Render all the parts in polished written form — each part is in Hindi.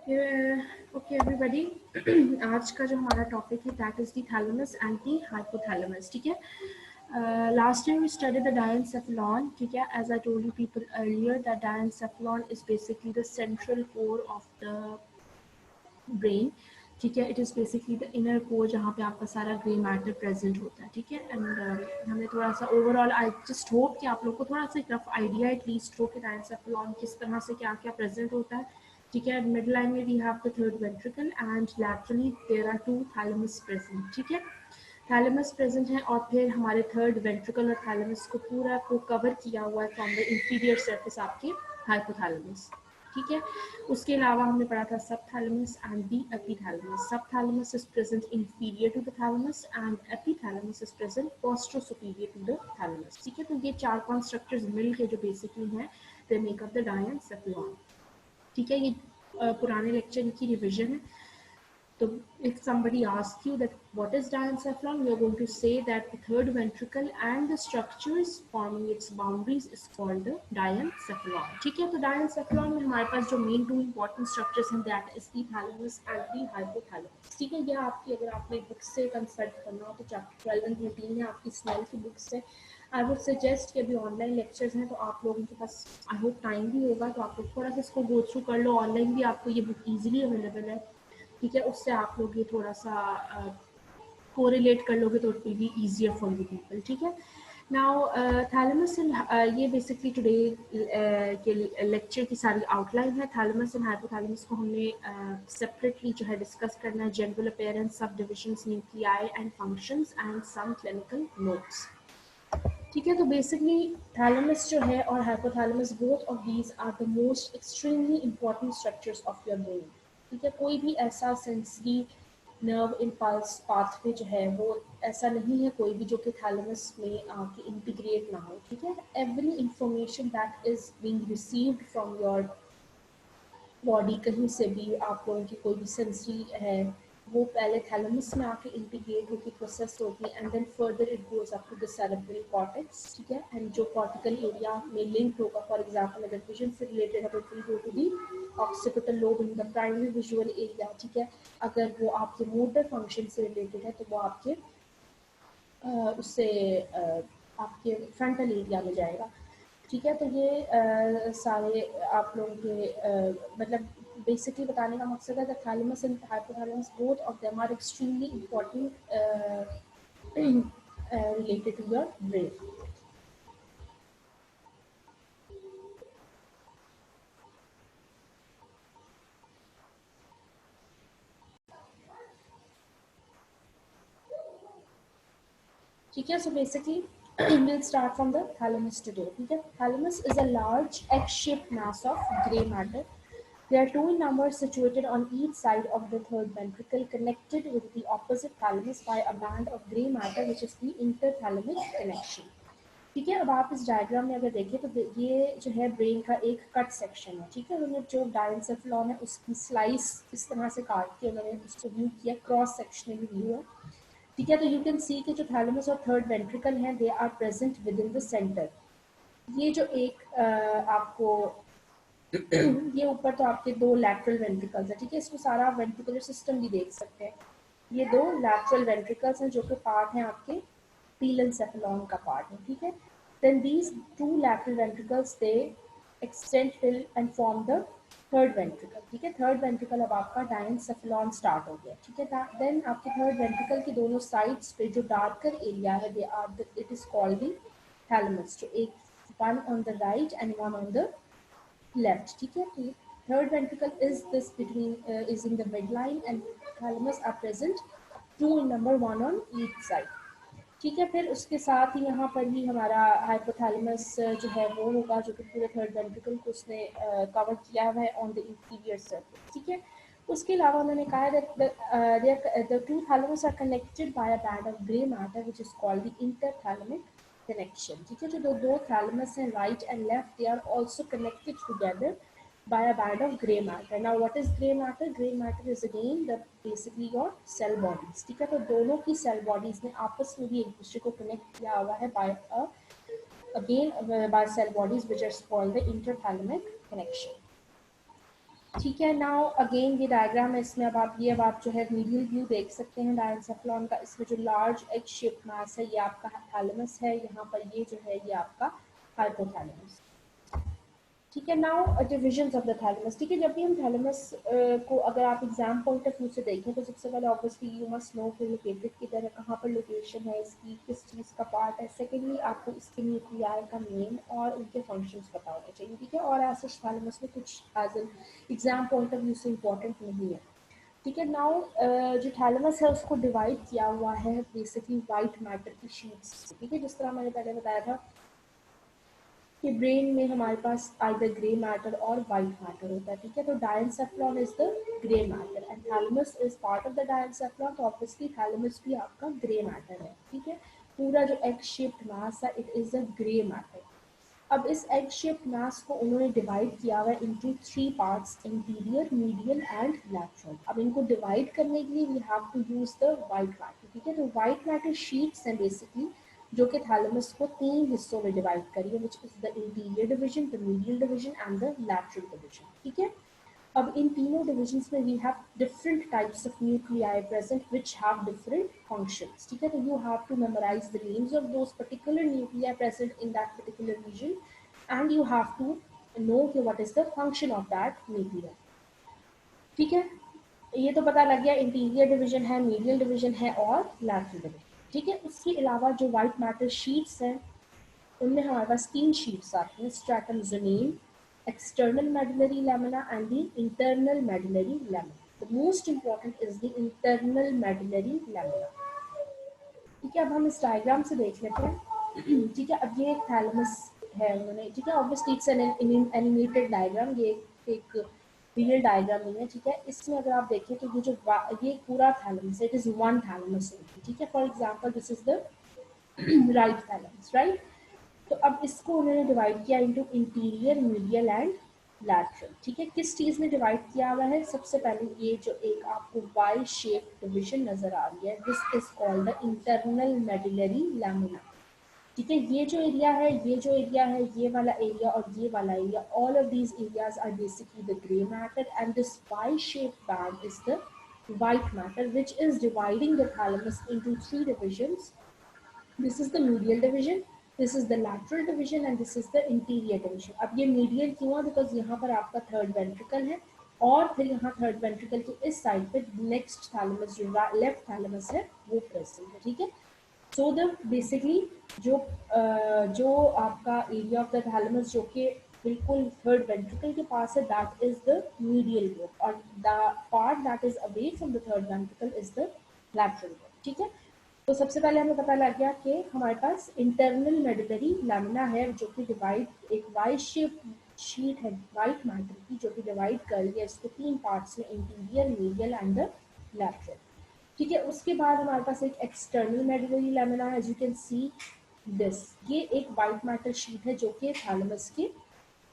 ओके एवरीबॉडी आज का जो हमारा टॉपिक है that is the thalamus and the hypothalamus. ठीक है, last time we studied the diencephalon. ठीक है, as I told you people earlier that diencephalon is basically the central core of the brain. ठीक है, it is basically the inner core जहाँ पे आपका सारा ग्रे मैटर प्रेजेंट होता है. ठीक है, एंड हमने थोड़ा सा ओवरऑल आई जस्ट होप कि आप लोग को थोड़ा सा एक रफ आइडिया एटलीस्ट हो कि डायनसेफेलॉन किस तरह से क्या क्या प्रेजेंट होता है. ठीक है, मिड लाइन में we have the third ventricle and laterally there are two thalamus present. ठीक है, थैलेमस प्रेजेंट है और फिर हमारे थर्ड वेंट्रिकल और थैलेमस को पूरा को कवर किया हुआ है फ्रॉम द इंफीरियर सरफेस आपके हाइपोथैलेमस. ठीक है, उसके अलावा हमने पढ़ा था सब thalamus and the epithalamus. Subthalamus is present inferior to the thalamus and epithalamus is present posterosuperior to the thalamus. ठीक है, तो ये चार पांच स्ट्रक्चर्स मिल के जो बेसिकली हैं they make up the diencephalon. ठीक है, ये पुराने लेक्चर की रिविजन है. So if somebody asks you that what is diencephalon, we are going to say that the third ventricle and the structures forming its boundaries is called the diencephalon. ठीक है, तो diencephalon में हमारे पास जो मेन टू इम्पोर्टेंट स्ट्रक्चर्स हैं that is the thalamus and the hypothalamus. ठीक है, यह आपकी अगर आपने बुक से कंसल्ट करना हो तो चैप्टर 12 एंड 13 है आपकी स्मेल की बुक से. आई वुड सजेस्ट कि अभी ऑनलाइन लेक्चर्स हैं तो आप लोगों के पास आई होप टाइम भी होगा तो आप लोग थोड़ा सा इसको गो थ्रू कर लो. ऑनलाइन भी आपको ये बुक ईजिली अवेलेबल है. ठीक है, उससे आप लोग ये थोड़ा सा कोरिलेट कर लोगे तो it will be easier for you people. ठीक है, नाउ थैलेमस एंड ये बेसिकली टुडे के लेक्चर की सारी आउटलाइन है. थैलेमस एंड हाइपोथैलेमस को हमने सेपरेटली जो है डिस्कस करना है. General appearance, subdivisions, nuclei and functions and some clinical notes. ठीक है, तो बेसिकली थैलेमस जो है और hypothalamus both of these are the most extremely important structures of your brain. ठीक है, कोई भी ऐसा सेंसरी नर्व इम्पल्स पाथवे जो है वो ऐसा नहीं है कोई भी जो कि थैलेमस में आके इंटीग्रेट ना हो. ठीक है, every information that is being received from your body, कहीं से भी आप लोगों की कोई भी सेंसरी है वो पहले थैलेमस में आके इंटीग्रेट होकर प्रोसेस होती है and then further it goes up to the cerebral cortex. ठीक है, एंड जो कॉर्टिकल एरिया में लिंक होगा, फॉर एग्जांपल अगर विजन से रिलेटेड है तो it will go to the occipital lobe in the primary visual area. ठीक है, अगर वो आपके मोटर फंक्शन से रिलेटेड है तो वो आपके उससे आपके फ्रंटल एरिया में जाएगा. ठीक है, तो ये सारे आप लोगों के मतलब बेसिकली बताने का मकसद है that thalamus and hypothalamus both of them are extremely important related to your brain. ठीक है, so basically we'll start from the thalamus today. ठीक है, thalamus is a large egg-shaped mass of gray matter. There are two in number situated on each side of the third ventricle, connected with the opposite thalamus by a band of gray matter, which is the interthalamic connection. ठीक है, अब आप इस डायग्राम में अगर देखें तो ये जो है ब्रेन का एक कट सेक्शन है. ठीक है, उन्होंने जो डायनसेफेलॉन है उसकी स्लाइस इस तरह से काट के उन्होंने उसको व्यू किया, क्रॉस सेक्शनल व्यू है. ठीक है, तो यू कैन सी कि जो थैलेमस और थर्ड वेंट्रिकल हैं they are present within the centre. ये जो एक आपको ये ऊपर तो आपके दो लैटरल वेंट्रिकल्स है. ठीक है, इसको सारा वेंट्रिकुलर सिस्टम भी देख सकते हैं. ये दो लैटरल वेंट्रिकल्स हैं जो कि पार्ट हैं आपके पीलेंसेफेलॉन का पार्ट है. ठीक है, then these two lateral ventricles they extend till and form the third ventricle. ठीक है, थर्ड वेंट्रिकल अब आपका डायनसेफेलॉन स्टार्ट हो गया. ठीक है, देन आपके थर्ड वेंट्रिकल की दोनों साइड्स पे जो डार्कर एरिया है they are it is called the thalamus. जो एक one on the right and one on the left. ठीक है, तो third ventricle is this between is in the midline and thalamus are present two in number one on each side. ठीक है, फिर उसके साथ ही यहाँ पर ही हमारा हाइपोथैलेमस जो है वो होगा जो कि पूरे थर्ड वेंट्रिकल को उसने कवर किया हुआ है ऑन द इंटीरियर सरफेस. ठीक है, उसके अलावा उन्होंने कहा that the two thalamus are connected by a band of grey matter which is called the interthalamic connection. ठीक है, जो दो thalamus हैं right and left they are also connected together by a band of gray matter. Now what is gray matter? Gray matter is again the basically your cell bodies. ठीक है, तो दोनों की cell bodies ने आपस में भी एक दूसरे को connect किया हुआ है by a again by cell bodies which is called the interthalamic connection. ठीक है। नाउ अगेन ये डायग्राम है, इसमें अब आप जो है मीडियल व्यू देख सकते हैं डायंसेफ्लॉन का। इसमें जो लार्ज एग शेप्ड मास है ये आपका थैलेमस है, यहाँ पर ये जो है ये आपका हाइपोथैलेमस। ठीक है। Now divisions of the thalamus. ठीक है, जब भी हम थैलेमस को अगर आप एग्जाम पॉइंट ऑफ व्यू से देखें तो सबसे पहले ऑब्वियसली यू मस्ट नो कि लोकेटेड किधर है, कहाँ पर लोकेशन है इसकी, किस चीज़ का पार्ट है। सेकेंडली आपको इसके न्यूक्लियाई का नेम और उनके फंक्शंस पता होने चाहिए। ठीक है, और ऐसे थैलेमस में कुछ as an exam point of view से इम्पोर्टेंट नहीं है। ठीक है। नाउ जो थैलेमस है उसको डिवाइड किया हुआ है बेसिकली वाइट मैटर की शीट्स। ठीक है, जिस तरह मैंने पहले बताया था कि ब्रेन में हमारे पास आइदर ग्रे मैटर और वाइट मैटर होता है। ठीक है, तो diencephalon is the grey matter and thalamus is part of the diencephalon, तो ऑब्वियसली थैलेमस भी आपका ग्रे मैटर है। ठीक है, पूरा जो एग शेप्ड मास है it is a grey matter. अब इस एग शेप्ड मास को उन्होंने डिवाइड किया हुआ है into 3 parts, interior, medial and lateral. अब इनको डिवाइड करने के लिए we have to use the white matter. ठीक है, तो वाइट मैटर शीट्स हैं बेसिकली जो कि थैलेमस को 3 हिस्सों में डिवाइड करी है, which is the interior division, the medial division and the lateral division. ठीक है, अब इन तीनों डिविजन्स में we have different types of nuclei present which have different functions. ठीक है, तो you have to memorise the names of those particular nuclei present in that particular region and you have to know what is the function of that nucleus. ठीक है, ये तो पता लग गया इंटीरियर डिवीजन है, मीडियल डिवीजन है और लैटरल डिवीजन। ठीक है, उसके अलावा जो वाइट मैटर शीट्स हैं उनमें हमारे पास 3 शीट्स आती हैं, stratum zonale, external medullary lamina and the internal medullary lamina. The most important is the internal medullary lamina. ठीक है, अब हम इस डायग्राम से देख लेते हैं। ठीक है, अब ये एक थैलेमस है उन्होंने, ठीक है, obviously it's an animated diagram, ये एक रियल डायग्राम नहीं है। ठीक है, इसमें अगर आप देखें तो ये पूरा थैलेमस है, इट इज वन थैलेमस। ठीक है, for example this is the right thalamus, right. तो अब इसको उन्होंने डिवाइड किया into interior, medial and lateral. ठीक है, किस चीज में डिवाइड किया हुआ है? सबसे पहले ये जो एक आपको वाई शेप डिवीजन नजर आ रही है, this is called the internal medullary lamina. ठीक है, ये जो एरिया है, ये जो एरिया है, ये वाला एरिया और ये वाला area, all of these areas are basically the grey matter and this Y shape band is the white matter which is dividing the thalamus into 3 divisions. This is the medial division, this is the lateral division and this is the interior division. अब ये medial क्यों है? बिकॉज यहाँ पर आपका थर्ड वेंट्रिकल है और फिर यहाँ थर्ड वेंट्रिकल के इस साइड पे नेक्स्ट थैलेमस जो लेफ्ट थैलेमस है वो प्रेजेंट है। ठीक है, सो द बेसिकली जो आपका एरिया ऑफ द थैलेमस जो कि बिल्कुल थर्ड वेंट्रिकल के पास है, that is the medial group और the part that is away from the third ventricle is the lateral group. ठीक है, तो सबसे पहले हमें पता लग गया कि हमारे पास इंटरनल मेडुलरी लैमिना है जो कि डिवाइड एक वाई शेप शीट है वाइट मैटर की जो कि डिवाइड कर रही है इसको 3 पार्ट्स में, interior, medial and the lateral. ठीक है, उसके बाद हमारे पास एक एक्सटर्नल मेडुलरी लैमिना है, as you can see this, ये एक वाइट मैटर शीट है जो कि थैलेमस के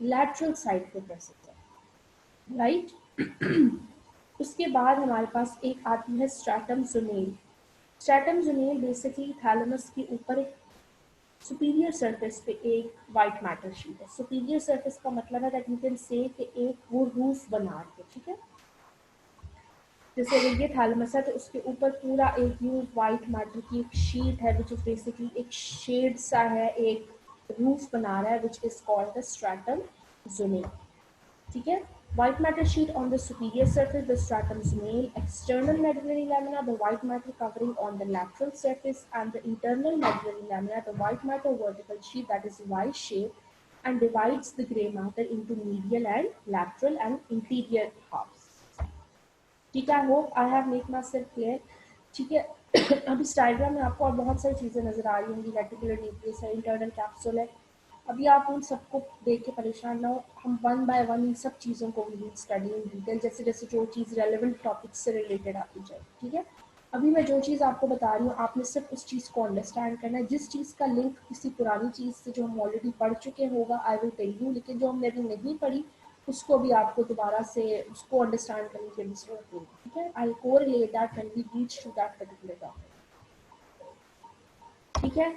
लैटरल साइड पे प्रेजेंट है, राइट। उसके बाद हमारे पास एक आती है स्ट्रैटम ज़ोनील। स्ट्रैटम ज़ोनील बेसिकली थैलेमस के ऊपर एक सुपीरियर सरफेस पे एक वाइट मैटर शीट है। सुपीरियर सरफेस का मतलब है दैट यू कैन से कि एक वो रूफ बना रही है। ठीक है, जैसे अगर ये थैलेमस है तो उसके ऊपर पूरा एक यूं वाइट मैटर की एक शीट है विच इज बेसिकली एक शेड सा है, एक रूफ बना रहा है which is called the stratum zonale. ठीक है, white matter sheet on the superior surface, the stratum zonale, external medullary lamina, the white matter covering on the lateral surface, and the internal medullary lamina, the white matter vertical sheet that is Y shaped and divides the gray matter into medial and lateral and interior halves. ठीक है, I hope I have make my self clear. ठीक है, अब इस डायग्राम में आपको और बहुत सारी चीज़ें नजर आ रही होंगी, रेटिकुलर न्यूक्लियस है, इंटरनल कैप्सूल है। अभी आप उन सबको देख के परेशान ना हो, हम वन बाय वन इन सब चीज़ों को भी स्टडी इन डिटेल, जैसे जैसे जो चीज़ रेलेवेंट टॉपिक से रिलेटेड आती जाए। ठीक है, अभी मैं जो चीज़ आपको बता रही हूँ आपने सिर्फ उस चीज़ को अंडरस्टैंड करना है। जिस चीज़ का लिंक किसी पुरानी चीज़ से जो हम ऑलरेडी पढ़ चुके होगा आई विल टेल यू, लेकिन जो हमने अभी नहीं पढ़ी उसको भी आपको दोबारा से उसको अंडरस्टैंड करने की जरूरत होगी। ठीक है, I correlate that when we reach to that particular topic. ठीक है,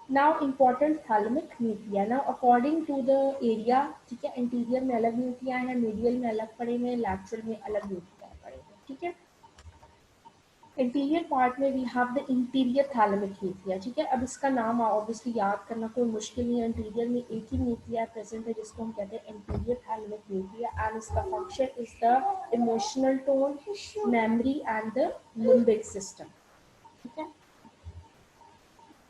now important thalamic nuclei, now according to the area, ठीक है, इंटीरियर में अलग न्यूक्लिया है, मीडियल में अलग पड़े हुए, लैटरल में अलग न्यूक्लिया पड़े हुए, ठीक है। इंटीरियर पार्ट में we have the interior thalamic nuclei, ठीक है। अब इसका नाम ऑब्वियसली याद करना कोई मुश्किल नहीं है, इंटीरियर में एक ही न्यूक्लिया प्रेजेंट है जिसको हम कहते हैं इंटीरियर थैलेमिक न्यूक्लिया, एंड इसका function is the emotional tone, memory and the limbic system, ठीक है।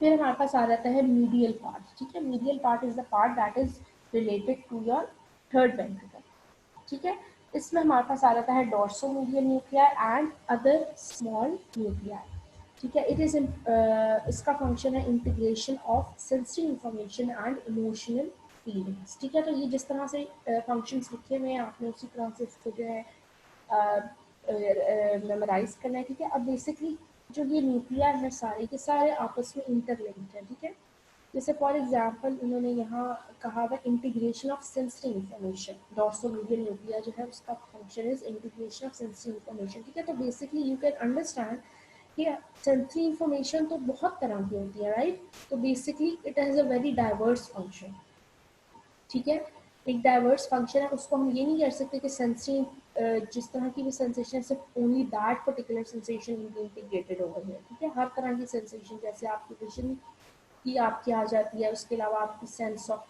फिर हमारे पास आ जाता है मीडियल पार्ट, ठीक है। Medial part is the part that is related to your third ventricle, ठीक है। इसमें हमारे पास आ जाता है dorsomedial nuclei and other small nuclei, ठीक है। इट इज इसका फंक्शन है integration of sensory information and emotional feelings, ठीक है। तो ये जिस तरह से फंक्शंस लिखे हुए हैं आपने उसी तरह से इसको जो है मेमोराइज करना है, ठीक है। अब बेसिकली जो ये न्यूक्लिया है सारे के सारे आपस में इंटरलिंक्ड है, ठीक है। जैसे फॉर एग्जांपल उन्होंने यहाँ कहा हुआ integration of sensory information, dorsomedial nuclei जो है उसका function is integration of sensory information, ठीक है। तो बेसिकली यू कैन अंडरस्टैंड कि सेंसरी इंफॉर्मेशन तो बहुत तरह की होती है, राइट। तो basically it has a very diverse function, ठीक है। एक डाइवर्स फंक्शन है, उसको हम ये नहीं कह सकते कि सेंसरी जिस तरह की भी सेंसेशन सिर्फ only that particular sensation will be integrated over here, ठीक है। हर तरह की सेंसेशन जैसे आपकी विजन की आपकी आ जाती है, उसके अलावा आपकी सेंस ऑफ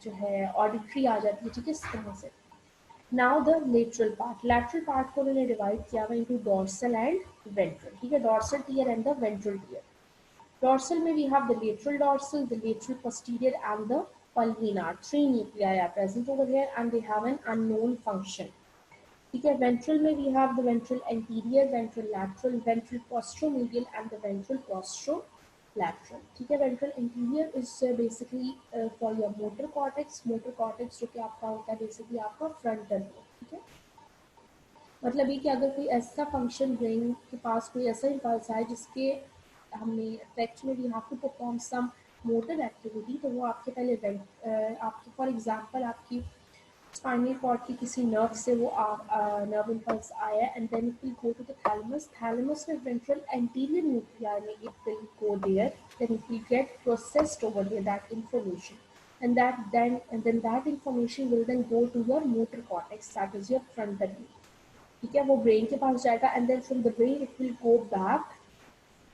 जो है ऑडिटरी आ जाती है, ठीक है, इस तरह से। नाउ द लेटरल पार्ट को उन्होंने डिवाइड किया हुआ इनटू डोर्सल एंड वेंट्रल, ठीक है, dorsal tier and the ventral tier. Dorsal में we have the lateral dorsal, the lateral posterior and the pulvinar. Three nuclei are present over here and they have an unknown function. ठीक है, ventral में we have the ventral anterior, ventral lateral, ventral posteromedial and the ventral posterolateral. ठीक है, ventral anterior is basically for your motor cortex. Motor cortex जो कि आपका होता है basically आपका frontal lobe, ठीक है। मतलब ये कि अगर कोई ऐसा फंक्शन ब्रेन के पास कोई ऐसा इम्पल्स है जिसके हमने इफेक्ट में we have to perform some motor activity, तो वो आपके पहले आपके फॉर एग्जांपल आपकी स्पाइनल कॉर्ड की किसी नर्व से वो नर्व इम्पल्स आया and then it will go to the thalamus, thalamus में वेंट्रल एंटीरियर न्यूक्लिया में it will go there, then it will get processed over there that information, and then that information will then go to your motor cortex, that is your frontal lobe, ठीक है। वो ब्रेन के पास जाएगा and then from the brain it will go back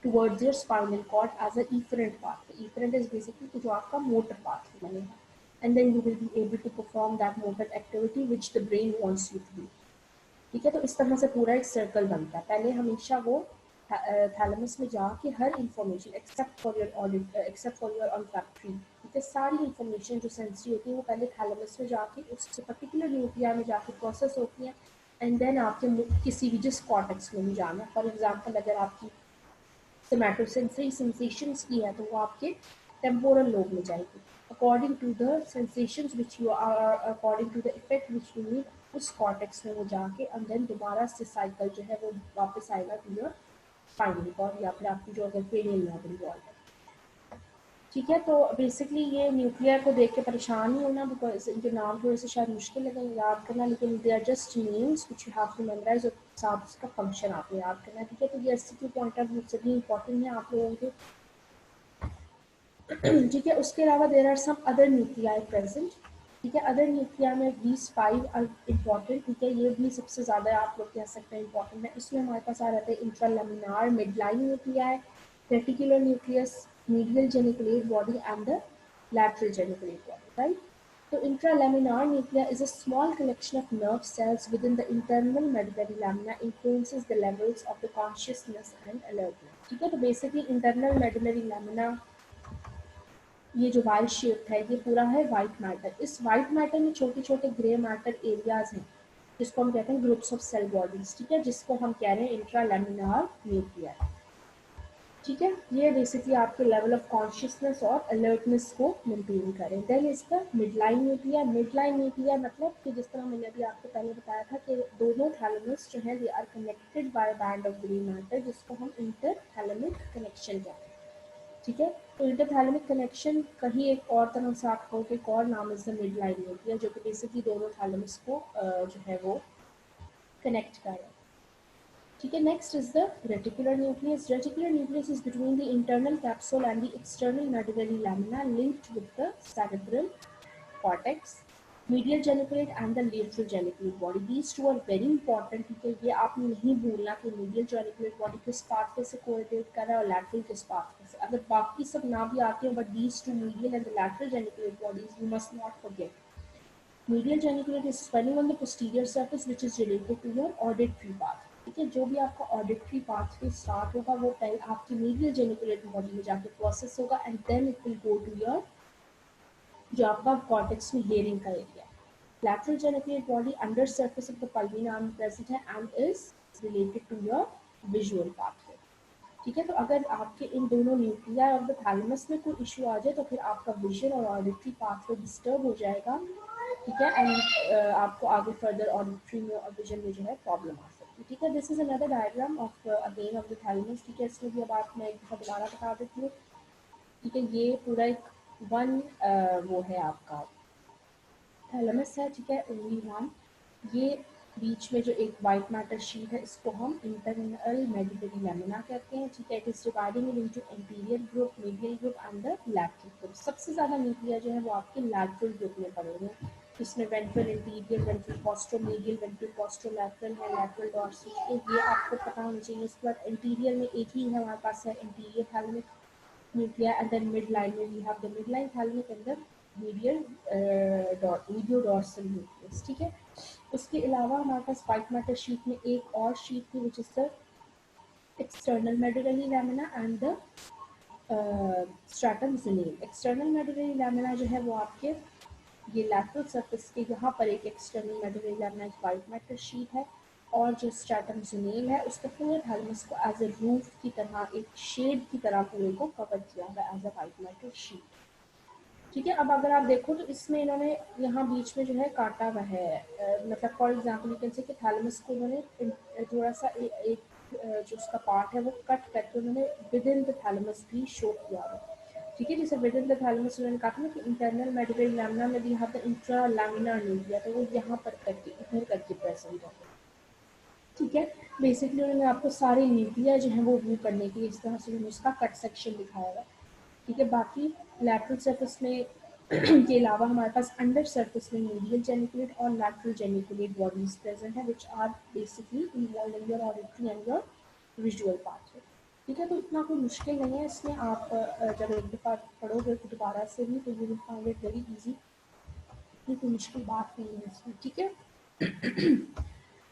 towards your spinal cord as a efferent path. Efferent is basically जो आपका मोटर पाथ बनेगा, and then you will be able to perform that motor activity which the brain wants you to do, ठीक है। तो इस तरह से पूरा एक सर्कल बनता है। पहले हमेशा वो थैलेमस में जाके हर information except for your audit, except for your olfactory, ठीक है, सारी इंफॉर्मेशन जो सेंसरी होती है वो पहले थैलेमस में जाके उस पर्टिकुलर न्यूक्लिया में जाके प्रोसेस होती है, एंड देन आपके किसी भी जिस कॉर्टेक्स में भी जाना। फॉर एग्जांपल अगर आपकी सोमैटोसेंसरी सेंसेशंस की है तो वो आपके टेम्पोरल लोब में जाएगी according to the sensations which you are, according to the effect which you need, उस कॉर्टेक्स में वो जाके एंड देन दोबारा से साइकिल जो है वो वापस आएगा टू योर स्पाइनल कॉर्ड या फिर आपकी जो अगर क्रेनियल नर्व इन्वॉल्व है, ठीक है। तो बेसिकली ये न्यूक्लियर को देख के परेशान नहीं होना, बिकॉज इनके नाम थोड़े से शायद मुश्किल लगे याद करना, लेकिन they are just names which you have to memorise और साथ उसका फंक्शन आपको याद करना है, ठीक है। तो ये एससीक्यू पॉइंट ऑफ व्यू से भी इंपॉर्टेंट है आप लोगों के, ठीक है। उसके अलावा there are some other nuclei present, ठीक है। अदर न्यूक्लिया में दीज 5 आर इम्पॉर्टेंट, ठीक है। ये भी सबसे ज़्यादा आप लोग कह सकते हैं इंपॉर्टेंट है। इसमें हमारे पास आ जाते हैं intralaminar midline nuclei, reticular nucleus, medial geniculate body and the lateral geniculate body, right? So intralaminar nuclei is a small collection of nerve cells within the internal medullary lamina, influences the levels of the consciousness and alertness, ठीक है। तो बेसिकली इंटरनल मेडुलरी लैमिना ये जो वाइट शेप है ये पूरा है वाइट मैटर। इस वाइट मैटर में छोटे छोटे ग्रे मैटर एरियाज हैं जिसको हम कहते हैं ग्रुप्स ऑफ सेल बॉडीज, ठीक है, जिसको हम कह रहे हैं इंट्रालैमिनार न्यूक्लिया, ठीक है। ये बेसिकली आपके लेवल ऑफ कॉन्शियसनेस और अलर्टनेस को मेंटेन करें। देन इसका मिडलाइन न्यूक्लिया, मिडलाइन न्यूक्लिया मतलब कि जिस तरह मैंने अभी आपको पहले बताया था कि दोनों थैलेमस जो है they are connected by band of grey matter जिसको हम इंटर थैलेमिक कनेक्शन कहते हैं, ठीक है। तो इंटर थैलेमिक कनेक्शन कहीं एक और तरह से आप कहो कि एक और नाम इज द मिडलाइन न्यूक्लिया जो कि बेसिकली दोनों थैलेमस को जो है वो कनेक्ट कर रहा है। ठीक है। Next is the reticular nucleus. Reticular nucleus is between the internal capsule and the external medullary lamina linked with the cerebral cortex, medial geniculate and the lateral geniculate body. These two are very important. ठीक है, ये आप नहीं भूलना कि medial geniculate body किस pathway से coordinate कर रहा है और lateral किस pathway से. अगर बाकी सब ना भी आते हैं, but these two medial and the lateral geniculate bodies you must not forget. Medial geniculate is swelling on the posterior surface which is related to your auditory path. ठीक है, जो भी आपका auditory pathway start होगा वो पहले आपकी medial geniculate body में जाके process होगा and then it will go to your जो आपका कॉर्टेक्स में हियरिंग का एरिया है. Lateral geniculate body under surface of the pulmonary arm present है and is related to your visual pathway. ठीक है, तो अगर आपके इन दोनों न्यूक्लिया ऑफ द थैलेमस में कोई इशू आ जाए तो फिर आपका विजन और ऑडिटरी पाथवे डिस्टर्ब हो जाएगा. ठीक है, एंड आपको आगे फर्दर ऑडिटरी में और विजन में जो है प्रॉब्लम आ सकती है. ठीक है, this is another diagram of again of the thalamus. ठीक है, इसमें भी अब आप मैं एक दफा दोबारा बता देती हूँ. ठीक है, ये पूरा एक वन वो है आपका थैलेमस है. ठीक है, ओनली वन. ये बीच में जो एक वाइट मैटर शीट है इसको हम इंटरनल मेडुलरी लैमिना कहते हैं. ठीक है, it is dividing into anterior group, medial group and the lateral group. सबसे ज़्यादा न्यूक्लिया जो है वो आपके लैटरल ग्रुप में पड़ेंगे. इसमें वेंट्रल इंटीरियर, वेंट्रल पोस्टरोमीडियल, वेंट्रल पोस्टरोलैटरल है, लैटरल डॉर्सल. ये आपको पता होना चाहिए. इसके बाद इंटीरियर में एक ही है हमारे पास है interior thalamic nuclei, and then midline में we have the midline thalamic and the medial dorsal nucleus. ठीक है, उसके अलावा हमारे पास वाइट मैटर शीट में एक और शीट थी which is the external medullary lamina and the stratum zenale. external medullary lamina जो है वो आपके ये lateral surface के यहाँ पर एक external medullary lamina white matter sheet है और जो स्ट्रैटम ज़ुनेल है उसका पूरे थैलेमस को एज अ रूफ की तरह, एक शेड की तरह पूरे को कवर किया हुआ है as a white matter sheet. ठीक है, अब अगर आप देखो तो इसमें इन्होंने यहाँ बीच में जो है काटा हुआ है. मतलब for example you can say कि थैलेमस को उन्होंने थोड़ा सा एक जो उसका पार्ट है वो कट करके उन्होंने विद इन द थैलेमस भी शो किया हुआ है. ठीक है, जैसे विद इन द थैलेमस उन्होंने कहा ना कि इंटरनल मेडुलरी लैमिना में भी यहाँ पर इंट्रा लैमिनार न्यूक्लिया, तो वो यहाँ पर करके इधर करके प्रेजेंट है. ठीक है, बेसिकली उन्होंने आपको सारे न्यूक्लिया जो है वो व्यू करने के लिए इस तरह से उन्होंने उसका कट सेक्शन दिखाया हुआ. ठीक है, बाकी लैटरल सरफेस में के अलावा हमारे पास अंडर सरफेस में मीडियल जेनिकुलेट और लैटरल जेनिकुलेट बॉडीज प्रेजेंट है which are basically involve in your auditory and your visual pathway. ठीक है, तो इतना कोई मुश्किल नहीं है इसमें. आप जब एक दफ़ा पढ़ोगे तो दोबारा से भी तो you will find it very easy. ये कोई मुश्किल बात नहीं है इसमें. ठीक है,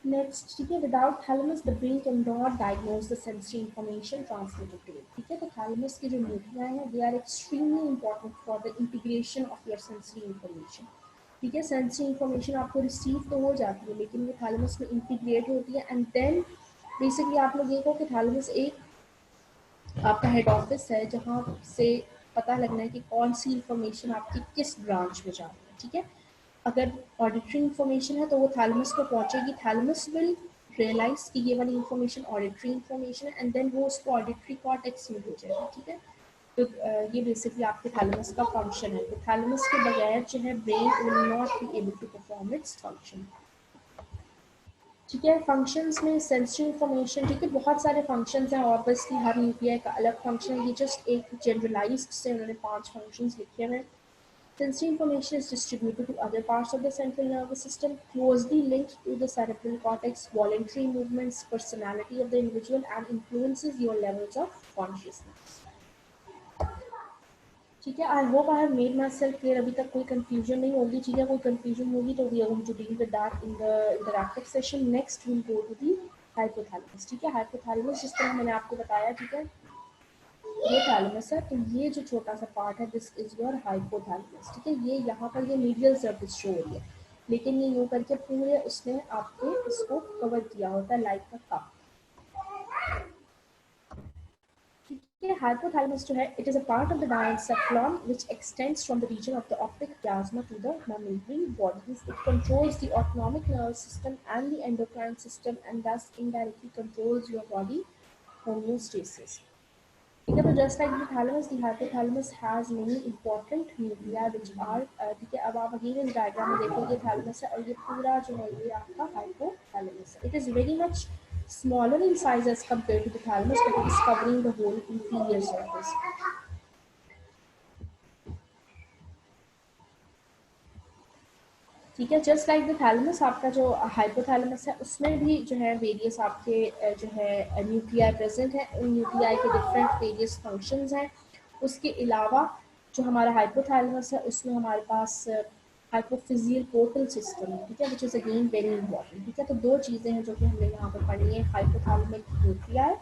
नेक्स्ट. ठीक है, without thalamus the brain can not diagnose the sensory information transmitted to it. ठीक है, तो थैलेमस के जो न्यूक्लिया हैं they are extremely important for the integration of your sensory information. ठीक है, सेंसरी इंफॉर्मेशन आपको रिसीव तो हो जाती है लेकिन वो थैलेमस में इंटीग्रेट होती है एंड देन बेसिकली आप लोग देखो कि थैलेमस एक आपका हेड ऑफिस है जहाँ से पता लगना है कि कौन सी इंफॉर्मेशन आपकी किस ब्रांच में जा रही है. ठीक है, अगर ऑडिटरी इंफॉर्मेशन है तो वो थैलेमस को पहुंचेगी. थैलेमस विल रियलाइज कि ये वाली इंफॉर्मेशन ऑडिटरी इंफॉर्मेशन है एंड देन वो उसको ऑडिटरी कॉर्टेक्स में भेजेगा. ठीक है, तो ये बेसिकली आपके थैलेमस का फंक्शन है. तो थैलेमस के बगैर जो है brain will not be able to perform its function. ठीक है, फंक्शंस में सेंसरी इंफॉर्मेशन. ठीक है, बहुत सारे फंक्शंस हैं ऑब्वियसली हर न्यूक्लिया का अलग फंक्शन है. ये जस्ट एक जनरलाइज्ड से उन्होंने 5 फंक्शंस लिखे हुए हैं. Sensory information is distributed to other parts of the central nervous system, closely linked to the cerebral cortex, voluntary movements, personality of the individual, and influences your levels of consciousness. ठीक है, I hope I have made my self clear. अभी तक कोई कंफ्यूजन नहीं होगी. ठीक है, कोई कंफ्यूजन होगी तो we are going to deal with that in the interactive session. Next will go to the hypothalamus. ठीक है, हाइपोथैलेमस जिस तरह मैंने आपको बताया. ठीक है, ये थैलेमस है, तो ये जो छोटा सा पार्ट है दिस इज योर हाइपोथैलेमस. ठीक है, ये यहाँ पर ये मीडियल सर्फेस शो हो रही है लेकिन ये यूँ करके पूरे उसने आपके इसको कवर किया होता है लाइक का कप. ठीक है, हाइपोथैलेमस जो है it is a part of the diencephalon which extends from the region of the optic chiasma to the mammary bodies. It controls the autonomic nervous system and the endocrine system and thus indirectly controls your body homeostasis. ठीक है, तो just like the thalamus the hypothalamus has many important nuclei which are. ठीक है, अब आप अगेन इस डायग्राम में देखो ये थैलेमस है और ये पूरा जो है ये आपका हाइपोथैलेमस है. It is very much smaller in size as compared to the thalamus, but it is covering the whole inferior surface. ठीक है, जस्ट लाइक द थैलेमस, आपका जो हाइपोथैलेमस है उसमें भी जो है वेरियस आपके जो है न्यूक्लियाई प्रेजेंट है, उन न्यूक्लियाई के डिफरेंट वेरियस फंक्शंस हैं। उसके अलावा जो हमारा हाइपोथैलेमस है उसमें हमारे पास हाइपोफिजियल पोर्टल सिस्टम है, ठीक है, which is again very important. ठीक है, तो दो चीज़ें हैं जो कि हमने यहाँ पर पढ़ी है, hypothalamic nuclei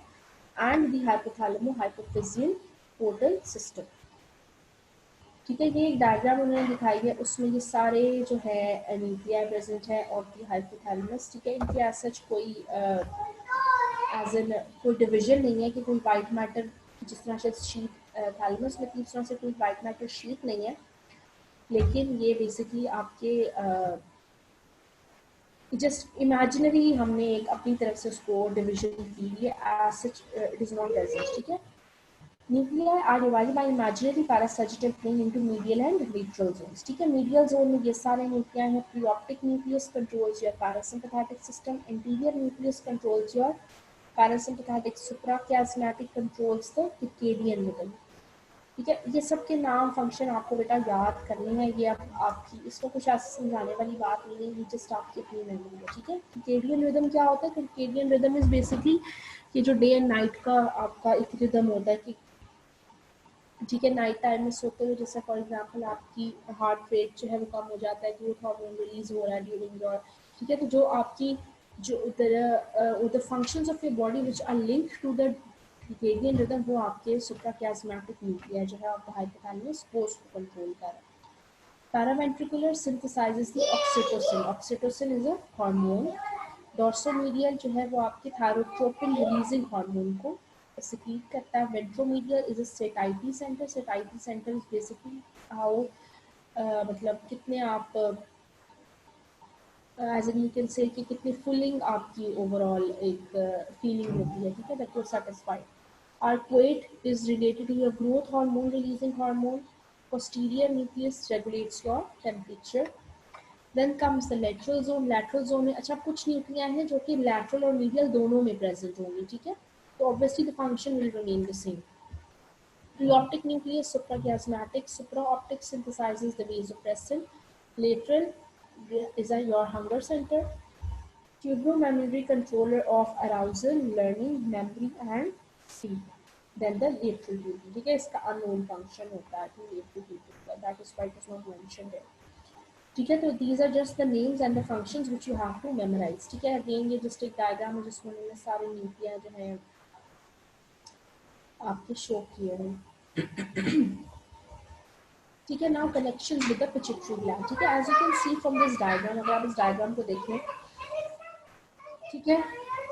and the hypothalamo hypophysial portal system. ठीक है, ये एक डायग्राम उन्होंने दिखाई है, उसमें ये सारे जो है न्यूक्लियाई प्रेजेंट है और दी हाइपोथैलेमस। ठीक है, इनके एज सच कोई एज एन कोई डिवीजन नहीं है कि कोई वाइट मैटर जिस तरह से शीट थैलेमस में तीस तरह से कोई वाइट मैटर शीट नहीं है, लेकिन ये बेसिकली आपके जस्ट इमेजिनरी हमने एक अपनी तरफ से उसको डिवीजन की है, as such it is not exist. ठीक है, Nuclei are divided by imaginary parasagittal plane into medial and lateral zones. ठीक है, medial zone में ये सारे nuclei हैं. Preoptic nucleus controls your parasympathetic system. Anterior nucleus controls your parasympathetic. Suprachiasmatic controls the circadian rhythm. ठीक है, ये सब के नाम फंक्शन आपको बेटा याद करने हैं, ये अब आपकी इसको कुछ ऐसे समझाने वाली बात नहीं है, ये जस्ट आपकी अपनी मेमोरी है। ठीक है, circadian rhythm क्या होता है? circadian rhythm इज बेसिकली ये जो डे एंड नाइट का आपका एक रिदम होता है कि ठीक है, नाइट टाइम में सोते हुए जैसे फॉर एग्जांपल आपकी हार्ट रेट जो है वो कम हो जाता है, ग्रोथ हार्मोन रिलीज हो रहा है ड्यूरिंग योर, ठीक है, तो जो आपकी जो the functions of your body which are linked to the circadian rhythm वो आपके सुप्राकियास्मेटिक न्यूक्लिया जो है आपका हाइपोथैलेमस पोस्ट को कंट्रोल कर रहा है। Paraventricular synthesizes the oxytocin. Oxytocin is a hormone. डॉर्सोमीडियल जो है वो आपके थायरोट्रोपिन रिलीजिंग हार्मोन को secrete करता है। Ventromedial is a सेटाइटी centre. सेटाइटी centre is basically how मतलब कितने आप as an you can say कि कितनी फुलिंग आपकी ओवरऑल एक फीलिंग होती है। ठीक है, that you are satisfied. Arcuate is related to your growth hormone releasing hormone. Posterior nucleus regulates your temperature. Then comes the lateral zone. Lateral zone में अच्छा कुछ न्यूक्लिया हैं जो कि lateral और medial दोनों में present होंगे। ठीक है, तो obviously the function will remain the same. Preoptic nucleus, suprachiasmatic. Supraoptic synthesizes the vasopressin. Lateral is your hunger center. Tuberomammary controller of arousal, learning, memory and sleep. Then the lateral duty. ठीक है, इसका unknown function होता है कि lateral duty, that is why it is not mentioned here. ठीक है, तो these are just the names and the functions which you have to memorize. ठीक है, अगेन ये just एक डायग्राम है जिसमें उन्होंने सारे न्यूक्लिया जो है आपके शो किए हैं। ठीक है, now connection with the pituitary gland. ठीक है, as you can see from this diagram, अगर आप इस डायग्राम को देखें, ठीक है,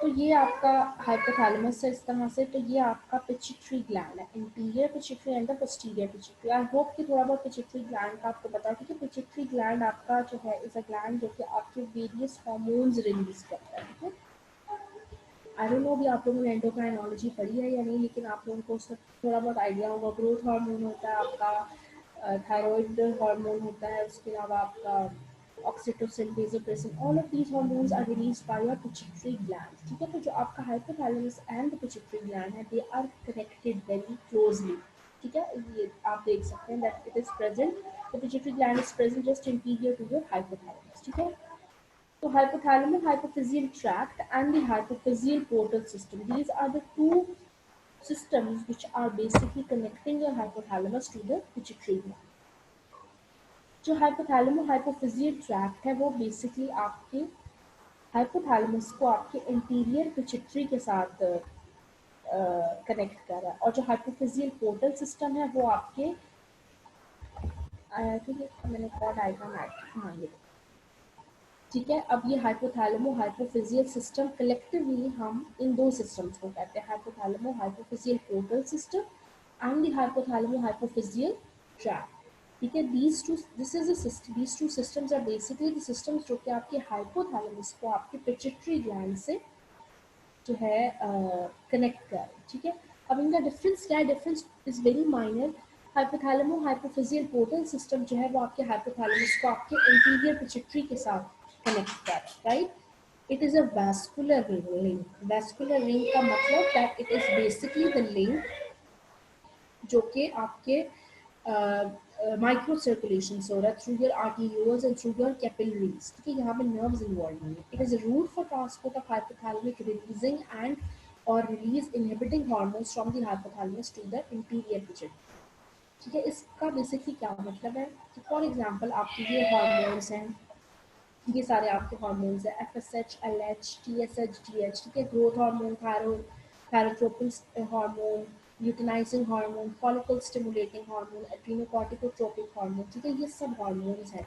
तो ये आपका हाइपोथैलेमस है इस तरह से, तो ये आपका पिट्यूटरी ग्लैंड है, interior pituitary and the posterior pituitary. I hope कि थोड़ा बहुत पिट्यूटरी ग्लैंड का आपको पता है। ठीक है, पिट्यूटरी ग्लैंड आपका जो है इज अ ग्लैंड जो कि आपके वेरियस हार्मोन्स रिलीज करता है। ठीक है, आई डोंट नो भी आप लोगों ने एंडोक्राइनोलॉजी पढ़ी है या नहीं, लेकिन आप लोगों को उसका थोड़ा बहुत आइडिया होगा। ग्रोथ हार्मोन होता है आपका, थायराइड हार्मोन होता है, उसके अलावा आपका oxytocin, vasopressin, all of these hormones are released by your pituitary gland. ठीक है, तो जो आपका hypothalamus and the pituitary gland है, they are connected very closely. ठीक है, ये आप देख सकते हैं that it is present, the pituitary gland is present just anterior to your hypothalamus. ठीक है, so hypothalamus hypophyseal tract and the hypophyseal portal system, these are the two systems which are basically connecting your hypothalamus to the pituitary gland. जो hypothalamus hypophyseal tract है वो basically आपके hypothalamus को आपके anterior pituitary के साथ कनेक्ट कर रहा है, और जो hypophyseal portal system है वो आपके ठीक है, मैंने कौन डायग्राम ऐड, हाँ ये ठीक है। अब ये हाइपोथैलेमो हाइपोफिजियल सिस्टम, कलेक्टिवली हम इन दो सिस्टम्स को कहते हैं, hypothalamo hypophysial portal system and the hypothalamo hypophysial tract. ठीक है, this two systems are basically the systems जो कि आपके हाइपोथैलेमस को आपके पिट्यूटरी ग्लैंड से जो है कनेक्ट कर रहे हैं। ठीक है, अब इनका डिफरेंस क्या है? Difference is very minor. Hypothalamo hypophysial portal system जो है वो आपके हाइपोथैलेमस को आपके इंटीरियर पिट्यूटरी के साथ कनेक्ट कर रहा है, right. It is a vascular link. Vascular link का मतलब that it is basically the link जो कि आपके माइक्रो सर्कुलेशन से हो रहा है through your arterioles and through your capillaries, ठीक है, यहाँ पे नर्व्स इन्वॉल्व नहीं है. It is a route for transport of hypothalamic releasing and और release inhibiting hormones from the hypothalamus to the anterior pituitary. ठीक है, इसका बेसिकली क्या मतलब है कि फॉर एग्जांपल आपके ये हार्मोन्स हैं, ये सारे आपके हार्मोन्स है FSH, LH, TSH, DH, ठीक है, growth hormone, thyrotropin hormone, luteinizing hormone, follicle stimulating hormone, adrenocorticotropic hormone, ठीक है, ये सब हार्मोन्स हैं.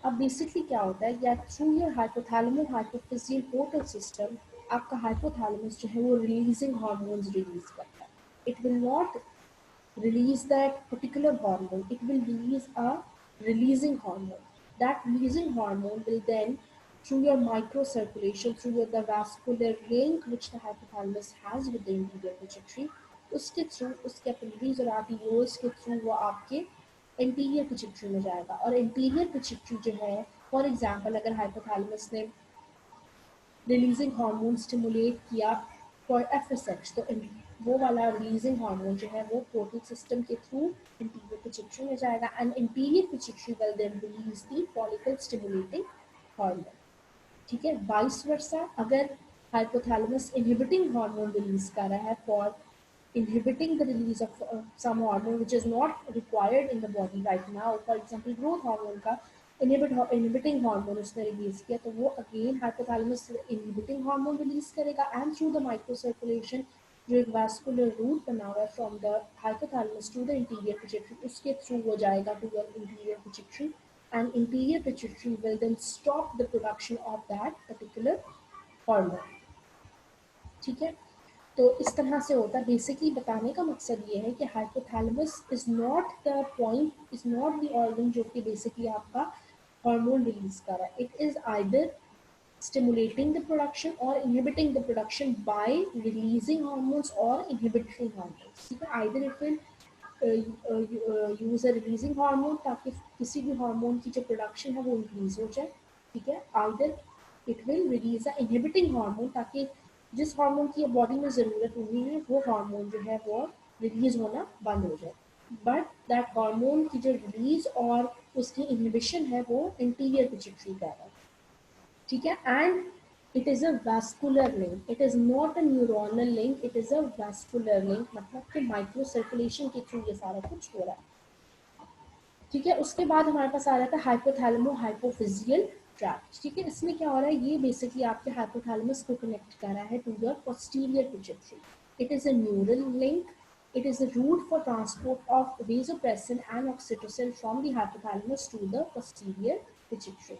अब बेसिकली क्या होता है या through your hypothalamo hypophysial portal system आपका हाइपोथैलेमस जो है वो रिलीजिंग हार्मोन्स रिलीज करता है. It will not release that particular hormone, it will release a releasing hormone. That releasing hormone will then, through your microcirculation, through the vascular link which the hypothalamus has with the interior pituitary, उसके थ्रू उस कैपिलरीज और आर्टियोल्स के थ्रू वो आपके इंटीरियर पिट्यूटरी में जाएगा. और इंटीरियर पिट्यूटरी जो है, फॉर एग्जांपल अगर हाइपोथैलेमस ने रिलीजिंग हार्मोन स्टिमुलेट किया फॉर FSH, तो वो वाला रिलीजिंग हार्मोन जो है वो पोर्टल सिस्टम के थ्रू इंटीरियर पिट्यूटरी में जाएगा and interior pituitary will then release the follicle stimulating hormone. ठीक है, वाइस वर्सा अगर हाइपोथैलेमस इनहिबिटिंग हार्मोन रिलीज कर रहा है for inhibiting the release of some hormone which is not required in the body right now, for example growth hormone का inhibiting hormone उसने release किया, तो वो again hypothalamus inhibiting hormone release करेगा and through the microcirculation जो एक vascular route बना हुआ है from the hypothalamus to the interior pituitary, उसके through वो जाएगा to your interior pituitary and interior pituitary will then stop the production of that particular hormone. ठीक है, तो इस तरह से होता है. बेसिकली बताने का मकसद ये है कि hypothalamus is not the point, is not the organ जो कि बेसिकली आपका हार्मोन रिलीज कर रहा है. It is either stimulating the production or inhibiting the production by releasing hormones or inhibitory hormones. ठीक है, either it will use a releasing hormone ताकि किसी भी हार्मोन की जो प्रोडक्शन है वो इंक्रीज हो जाए. ठीक है, either it will release a inhibiting hormone ताकि जिस हार्मोन की बॉडी में ज़रूरत नहीं है वो हार्मोन जो है वो रिलीज होना बंद हो जाए. बट दैट हार्मोन की जो रिलीज और उसकी इनहिबिशन है वो इंटीरियर पिट्यूटरी कर रहा है. ठीक है, and it is a vascular link, it is not a neuronal link, it is a vascular link, मतलब कि माइक्रो सर्कुलेशन के थ्रू ये सारा कुछ हो रहा है. ठीक है, उसके बाद हमारे पास आ रहा था हाइपोथैलेमो हाइपोफिजियल ट्रैक्ट. ठीक है, इसमें क्या हो रहा है, ये बेसिकली आपके हाइपोथैलेमस को कनेक्ट कर रहा है to your posterior pituitary. It is a neural link. It is a route for transport of vasopressin and oxytocin from the hypothalamus to the posterior pituitary.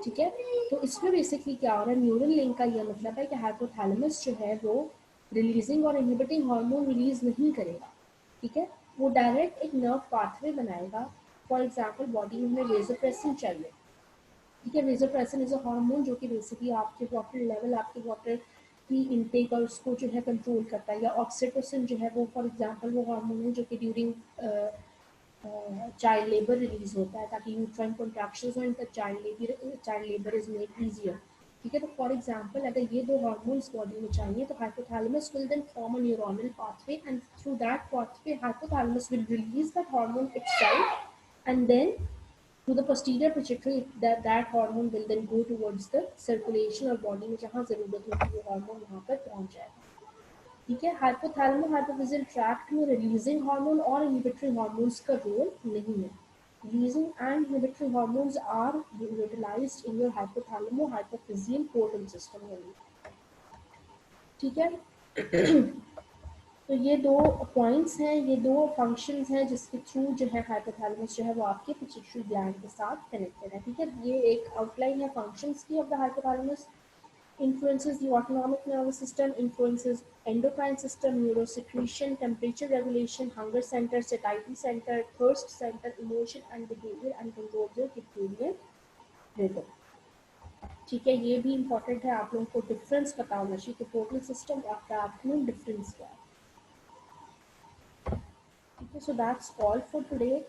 ठीक है, तो इसमें बेसिकली क्या हो रहा है, न्यूरल लिंक का ये मतलब है कि हाइपोथैलेमस जो है वो रिलीजिंग और इनहिबिटिंग हार्मोन रिलीज नहीं करेगा. ठीक है, वो डायरेक्ट एक नर्व पाथवे बनाएगा. फॉर एग्जांपल बॉडी में हमें वेसोप्रेसिन चाहिए. ठीक है, वेसोप्रेसिन इज अ हार्मोन जो कि बेसिकली आपके वाटर लेवल, आपके वाटर की इनटेक और उसको जो है कंट्रोल करता है. या ऑक्सीटोसिन जो है वो फॉर एग्जांपल वो हार्मोन है जो कि ड्यूरिंग चाइल्ड लेबर रिलीज होता है ताकि यूट्राइन कॉन्ट्रैक्शंस हो, इनका child labour is made easier. ठीक है, तो फॉर एग्जांपल अगर ये दो हार्मोन्स बॉडी में चाहिए तो hypothalamus will then form a neuronal pathway and through that pathway hypothalamus will release that hormone itself and then to the posterior pituitary that hormone will then go towards the circulation और बॉडी में जहाँ ज़रूरत होती है वो हार्मोन वहाँ पर पहुँच जाएगा. ठीक है, हाइपोथैलेमो हाइपोफिजियल ट्रैक्ट में रिलीजिंग हार्मोन और इनहिबिटरी हार्मोन्स का रोल नहीं है. Releasing and inhibitory hormones are utilized in your hypothalamo hypophysial portal system only. ठीक है, तो ये दो पॉइंट्स हैं, ये दो फंक्शंस हैं जिसके थ्रू जो है हाइपोथैलेमस जो है वो आपके पिट्यूटरी ग्लैंड के साथ कनेक्टेड है. ठीक है, ये एक आउटलाइन है फंक्शंस की of the hypothalamus. influences the autonomic nervous system, influences endocrine system, neurosecretion, temperature regulation, hunger center, satiety center, thirst center, emotion and behavior, and controls your circadian rhythm. ठीक है, ये भी इंपॉर्टेंट है आप लोगों को डिफरेंस पता होना चाहिए कि टोटल सिस्टम और ट्रैक्ट में डिफरेंस क्या है. ठीक है, so that's all for today.